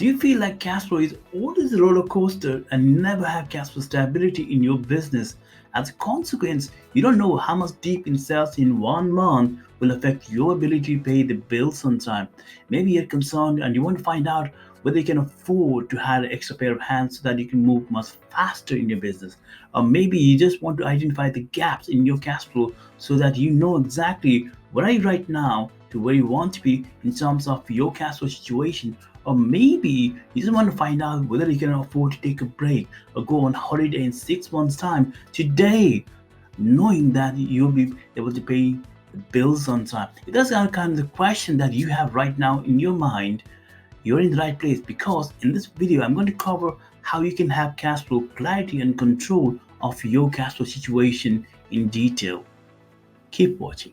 Do you feel like cash flow is always a roller coaster and never have cash flow stability in your business? As a consequence, you don't know how much deep in sales in 1 month will affect your ability to pay the bills on time. Maybe you're concerned and you want to find out whether you can afford to hire an extra pair of hands so that you can move much faster in your business. Or maybe you just want to identify the gaps in your cash flow so that you know exactly where are you right now to where you want to be in terms of your cash flow situation. Or maybe you just want to find out whether you can afford to take a break or go on holiday in 6 months' time today, knowing that you'll be able to pay the bills on time. If that's kind of the question that you have right now in your mind, you're in the right place because in this video, I'm going to cover how you can have cash flow clarity and control of your cash flow situation in detail. Keep watching.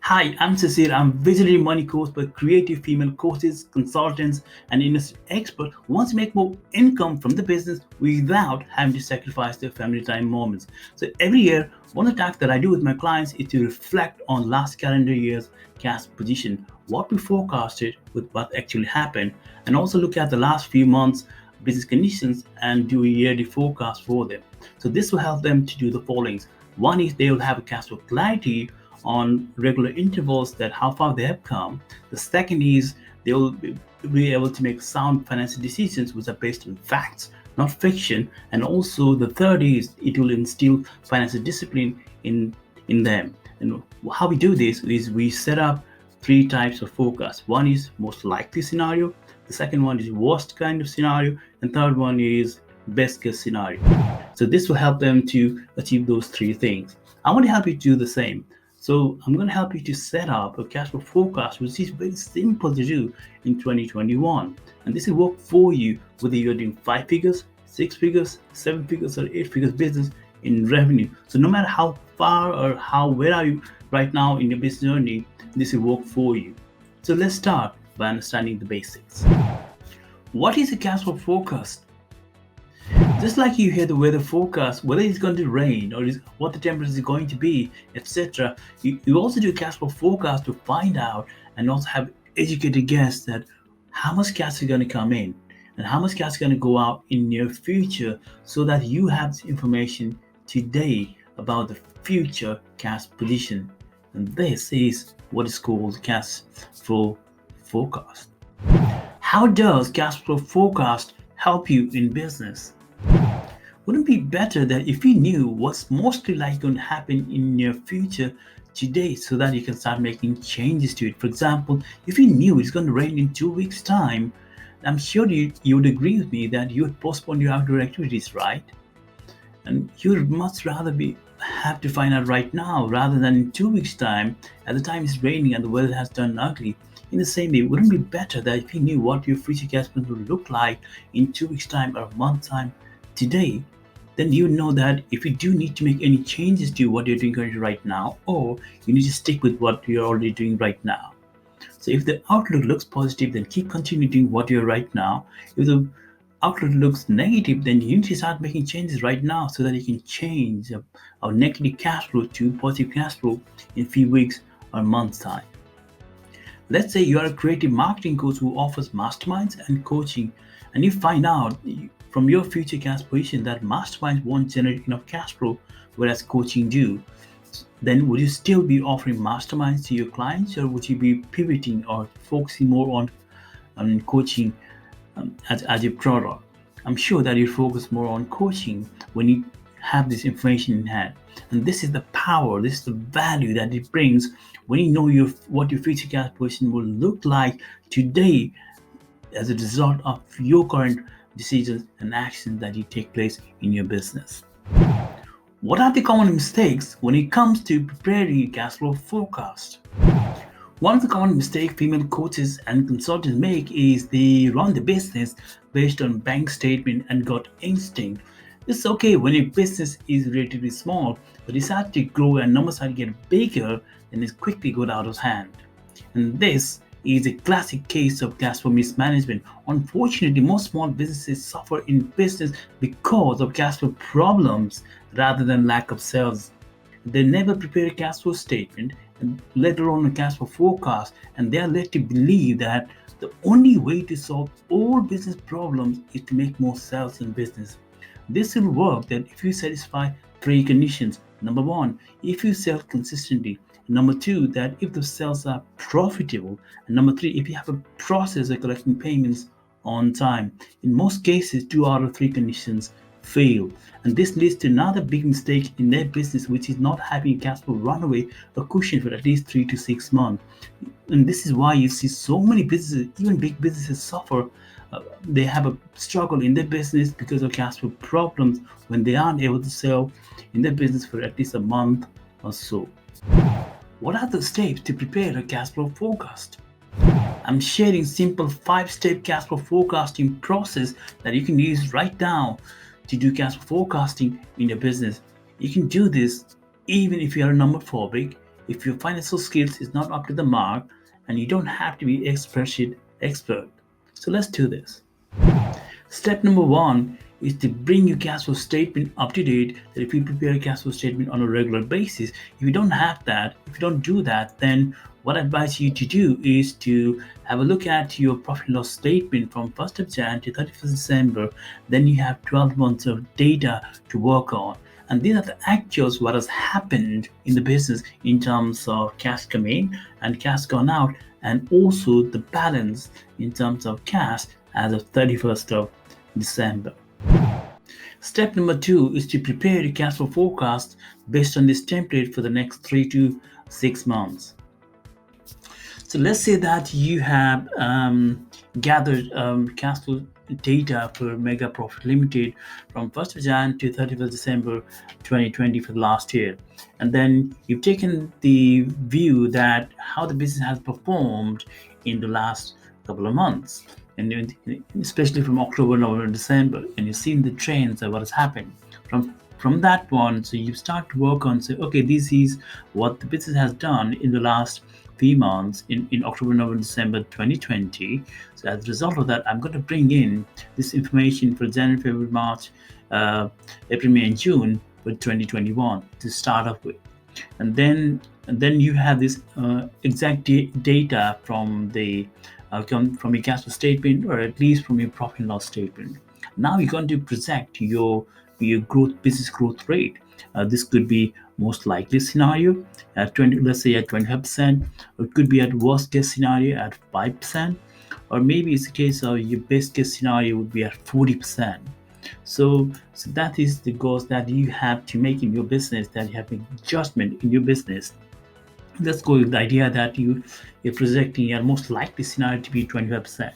Hi, I'm Shishir. I'm visionary money coach for creative female coaches, consultants, and industry experts who want to make more income from the business without having to sacrifice their family time moments. So every year, one of the tasks that I do with my clients is to reflect on last calendar year's cash position, what we forecasted with what actually happened, and also look at the last few months' business conditions and do a yearly forecast for them. So this will help them to do the following. One is they will have a cash flow clarity on regular intervals that how far they have come. The second is they will be able to make sound financial decisions which are based on facts, not fiction. And also the third is it will instill financial discipline in them. And how we do this is we set up three types of forecast. One is most likely scenario, the second one is worst kind of scenario, and third one is best case scenario. So this will help them to achieve those three things. I want to help you do the same. So I'm going to help you to set up a cash flow forecast, which is very simple to do in 2021. And this will work for you whether you're doing 5 figures, 6 figures, 7 figures, or 8 figures business in revenue. So no matter how far or where are you right now in your business journey, this will work for you. So let's start by understanding the basics. What is a cash flow forecast? Just like you hear the weather forecast, whether it's going to rain or what the temperature is going to be, etc., you also do a cash flow forecast to find out and also have educated guess that how much cash is going to come in and how much cash is going to go out in near future so that you have this information today about the future cash position. And this is what is called cash flow forecast. How does cash flow forecast help you in business? Wouldn't it be better that if you knew what's mostly likely going to happen in your future today so that you can start making changes to it? For example, if you knew it's going to rain in 2 weeks' time, I'm sure you would agree with me that you would postpone your outdoor activities, right? And you'd much rather have to find out right now rather than in 2 weeks' time at the time it's raining and the weather has turned ugly. In the same way, wouldn't it be better that if you knew what your future cash flow would look like in 2 weeks' time or a month's time today, then you know that if you do need to make any changes to what you're doing currently right now, or you need to stick with what you're already doing right now. So if the outlook looks positive, then keep continuing doing what you're right now. If the outlook looks negative, then you need to start making changes right now so that you can change our negative cash flow to positive cash flow in a few weeks or months time. Let's say you are a creative marketing coach who offers masterminds and coaching, and you find out from your future cash position that masterminds won't generate enough cash flow, whereas coaching do. Then would you still be offering masterminds to your clients, or would you be pivoting or focusing more on coaching as your product? I'm sure that you focus more on coaching when you have this information in hand. And this is the power, this is the value that it brings when you know what your future cash position will look like today as a result of your current decisions and actions that you take place in your business. What are the common mistakes when it comes to preparing a cash flow forecast? One of the common mistakes female coaches and consultants make is they run the business based on bank statement and gut instinct. It's okay when your business is relatively small, but it starts to grow and numbers start to get bigger, then it quickly goes out of hand. And this is a classic case of cash flow mismanagement. Unfortunately, most small businesses suffer in business because of cash flow problems rather than lack of sales. They never prepare a cash flow statement and let alone a cash flow forecast, and they are led to believe that the only way to solve all business problems is to make more sales in business. This will work that if you satisfy three conditions. Number one, if you sell consistently. Number two, that if the sales are profitable. And number three, if you have a process of collecting payments on time. In most cases, two out of three conditions fail. And this leads to another big mistake in their business, which is not having a cash flow runaway or cushion for at least 3 to 6 months. And this is why you see so many businesses, even big businesses, suffer. They have a struggle in their business because of cash flow problems when they aren't able to sell in their business for at least a month or so. What are the steps to prepare a cash flow forecast? I'm sharing simple 5-step cash flow forecasting process that you can use right now to do cash flow forecasting in your business. You can do this even if you are a number phobic, if your financial skills is not up to the mark, and you don't have to be a spreadsheet expert. So let's do this. Step number one is to bring your cash flow statement up to date. That if you prepare a cash flow statement on a regular basis, if you don't have that, if you don't do that, then what I advise you to do is to have a look at your profit and loss statement from 1st of Jan to 31st December. Then you have 12 months of data to work on. And these are the actuals, what has happened in the business in terms of cash come in and cash gone out, and also the balance in terms of cash as of 31st of December. Step number two is to prepare a cash flow forecast based on this template for the next 3 to 6 months. So let's say that you have gathered cash flow data for Mega Profit Limited from 1st of Jan to 31st December 2020 for the last year. And then you've taken the view that how the business has performed in the last couple of months, and especially from October, November, December, and you've seen the trends of what has happened from that one. So you start to work on, say, okay, this is what the business has done in the last few months in October, November, December 2020. So as a result of that, I'm going to bring in this information for January, February, March, April, May, and June for 2021 to start off with. And then you have this exact data from the from your cash flow statement, or at least from your profit and loss statement. Now you're going to project your business growth rate. This could be most likely scenario at 20, let's say at 25%, or it could be at worst case scenario at 5%, or maybe it's a case of your best case scenario would be at 40%. So that is the goals that you have to make in your business, that you have to make adjustment in your business. Let's go with the idea that you're projecting your most likely scenario to be 25%.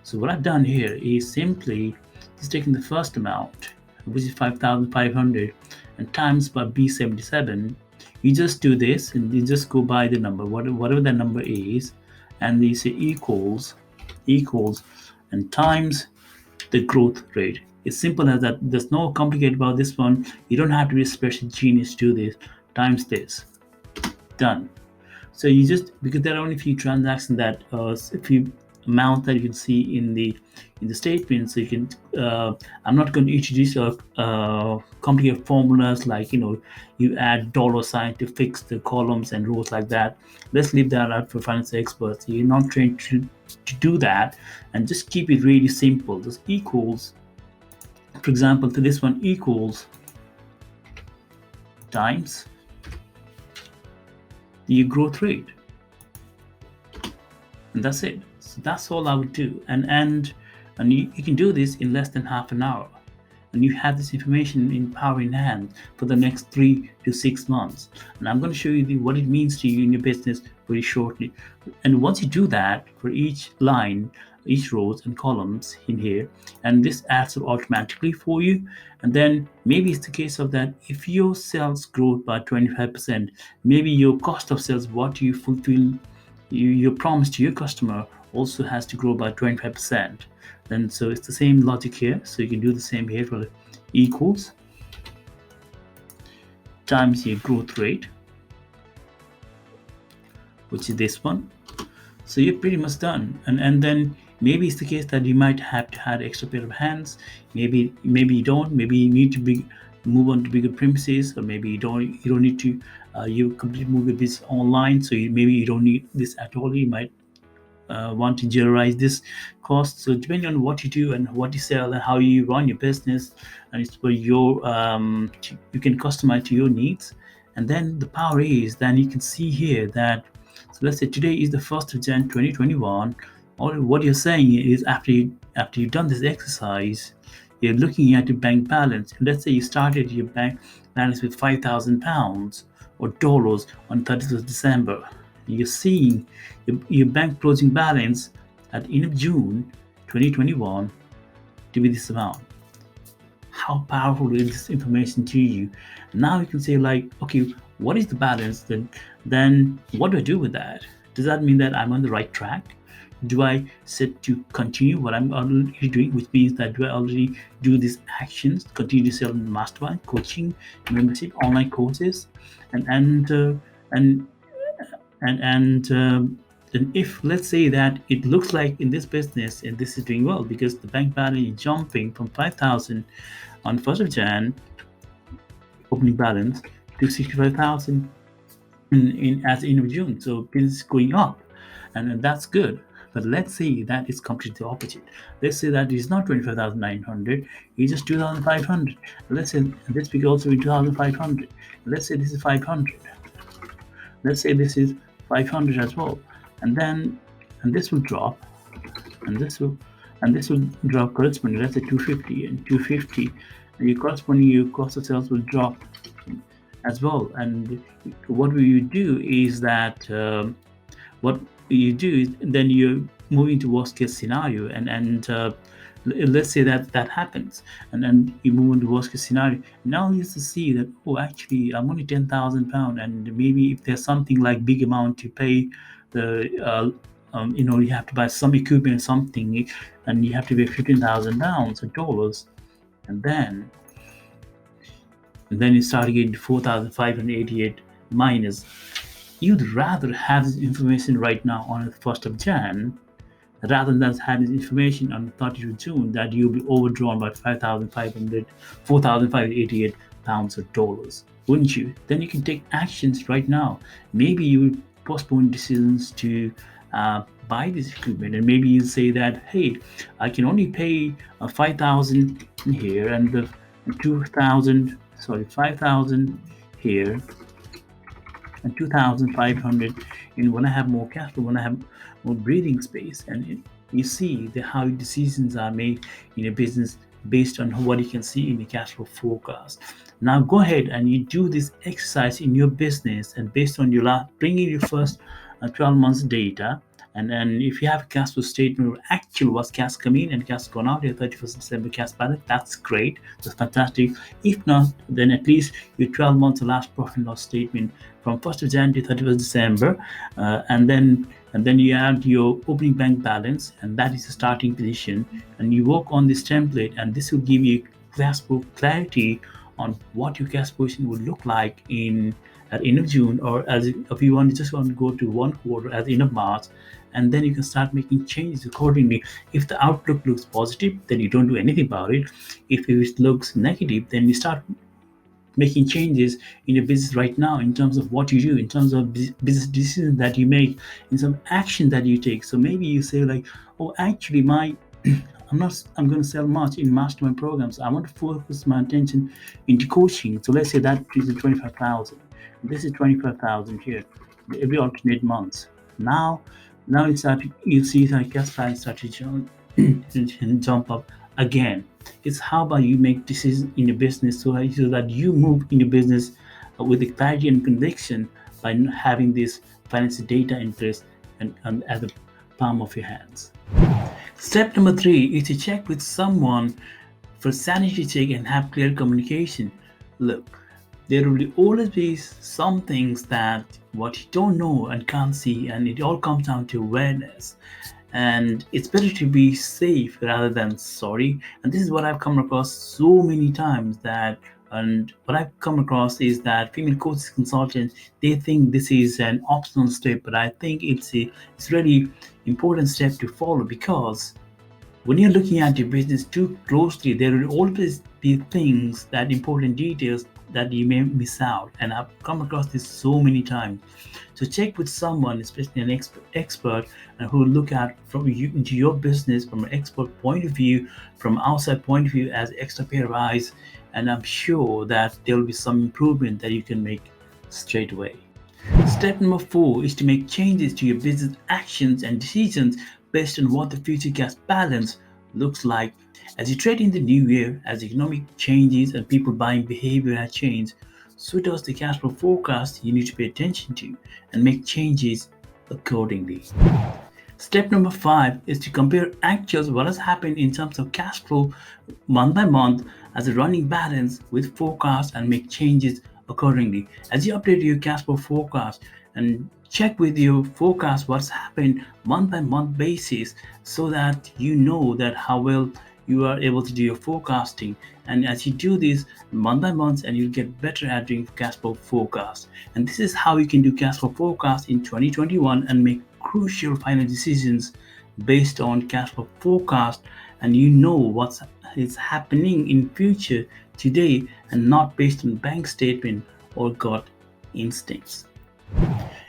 So what I've done here is simply just taking the first amount, which is 5,500, and times by B77. You just do this and you just go by the number, whatever that number is, and you say equals, and times the growth rate. It's simple as that. There's no complicated about this one. You don't have to be a spreadsheet genius to do this. Times this. Done. So you just, because there are only a few transactions that a few amount that you can see in the statement. So you can I'm not going to introduce complicated formulas like you add dollar sign to fix the columns and rows like that. Let's leave that out for finance experts. You're not trained to do that, and just keep it really simple. Just equals, for example, to this one, equals times your growth rate, and that's it. So that's all I would do, and you can do this in less than half an hour, and you have this information in power in hand for the next 3 to 6 months. And I'm going to show you what it means to you in your business very shortly. And once you do that for each line, each rows and columns in here, and this adds up automatically for you. And then maybe it's the case of that if your sales grow by 25%, maybe your cost of sales, what you fulfill your promise to your customer, also has to grow by 25%. Then so it's the same logic here. So you can do the same here for equals times your growth rate, which is this one. So you're pretty much done. And then maybe it's the case that you might have to have extra pair of hands. Maybe you don't. Maybe you need to move on to bigger premises, or maybe you don't need to you completely move your business online, so maybe you don't need this at all. You might want to generalize this cost. So depending on what you do and what you sell and how you run your business, and it's for your you can customize to your needs. And then the power is, then you can see here that, so let's say today is the 1st of Jan 2021. All what you're saying is, after you've done this exercise, you're looking at your bank balance. Let's say you started your bank balance with £5,000 or dollars on 30th of December. You're seeing your bank closing balance at end of June 2021 to be this amount. How powerful is this information to you? Now you can say, like, okay, what is the balance? Then what do I do with that? Does that mean that I'm on the right track? Do I set to continue what I'm already doing, which means that do I already do these actions, continue to sell mastermind coaching, membership, online courses, and and uh, and and if, let's say, that it looks like in this business and this is doing well because the bank balance is jumping from 5,000 on 1st of Jan opening balance to 65,000 in as in June, so business is going up, and that's good. But let's say that it's completely opposite. Let's say that it's not 25,900, it's just 2,500. Let's say this week also in 2,500. Let's say this is 500. Let's say this is 500 as well, and then and this will drop, and this will drop correspondingly. Let's say 250 and 250, and your cost of sales will drop as well. And what you do is that what you do is then you're moving to worst case scenario, and let's say that that happens, and then you move into worst case scenario. Now you have to see that, oh, actually I'm only £10,000, and maybe if there's something like big amount to pay, the you have to buy some equipment or something, and you have to pay £15,000 or dollars, and then you start getting 4,588 minus. You'd rather have this information right now on the 1st of Jan rather than have this information on the 30th of June that you'll be overdrawn by 5,500, 4,588 pounds or dollars, wouldn't you? Then you can take actions right now. Maybe you will postpone decisions to buy this equipment, and maybe you say that, hey, I can only pay 5,000 here and the 5,000 here and 2,500 in when I have more cash flow, when I have more breathing space. And you see how decisions are made in a business based on what you can see in the cash flow forecast. Now go ahead and you do this exercise in your business, and based on your bring in your first 12 months data. And then if you have a cash flow statement of actual what's cash coming in and cash gone out, your 31st December cash balance, that's great. That's fantastic. If not, then at least your 12 months last profit and loss statement from 1st of January to 31st December, and then you add your opening bank balance, and that is the starting position, and you work on this template, and this will give you cash flow clarity on what your cash position would look like in at end of June, or as if you want to go to one quarter at the end of March, and then you can start making changes accordingly. If the outlook looks positive, then you don't do anything about it. If it looks negative, then you start making changes in your business right now in terms of what you do, in terms of business decisions that you make, in some action that you take. So maybe you say, like, oh, actually I'm going to sell much in mastermind programs. I want to focus my attention into coaching. So let's say that is 25,000. This is 25,000 here every alternate month. Now you see that gas price start to jump up again. It's how about you make decisions in your business so that you move in your business with the clarity and conviction by having this financial data in place and at the palm of your hands. Step number 3 is to check with someone for sanity check and have clear communication. Look, there will always be some things that what you don't know and can't see, and it all comes down to awareness. And it's better to be safe rather than sorry. And this is what I've come across so many times and what I've come across is that female coaches consultants, they think this is an optional step, but I think it's really important step to follow, because When you're looking at your business too closely, there will always be things that important details that you may miss out. And I've come across this so many times. So check with someone, especially an expert, and who will look at from you into your business from an expert point of view, from outside point of view as extra pair of eyes. And I'm sure that there will be some improvement that you can make straight away. Step number 4 is to make changes to your business actions and decisions based on what the future cash balance looks like. As you trade in the new year, as economic changes and people buying behavior has changed, so does the cash flow forecast you need to pay attention to and make changes accordingly. Step number 5 is to compare actuals, what has happened in terms of cash flow month by month as a running balance with forecast and make changes accordingly. As you update your cash flow forecast and check with your forecast what's happened month by month basis so that you know that how well you are able to do your forecasting. And as you do this month by month, and you'll get better at doing cash flow forecast. And this is how you can do cash flow forecast in 2021 and make crucial final decisions based on cash flow forecast, and you know what is happening in future today and not based on bank statement or gut instincts.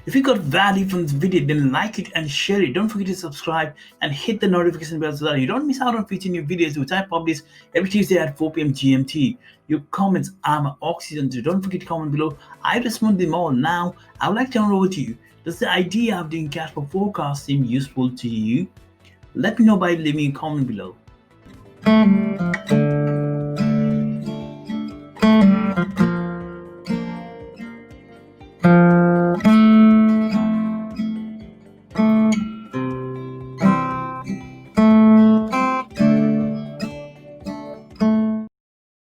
If you got value from this video, then like it and share it. Don't forget to subscribe and hit the notification bell so that you don't miss out on future new videos which I publish every Tuesday at 4 p.m. GMT. Your comments are my oxygen, so don't forget to comment below. I respond to them all. Now, I would like to turn it over to you. Does the idea of doing cash flow forecast seem useful to you? Let me know by leaving a comment below.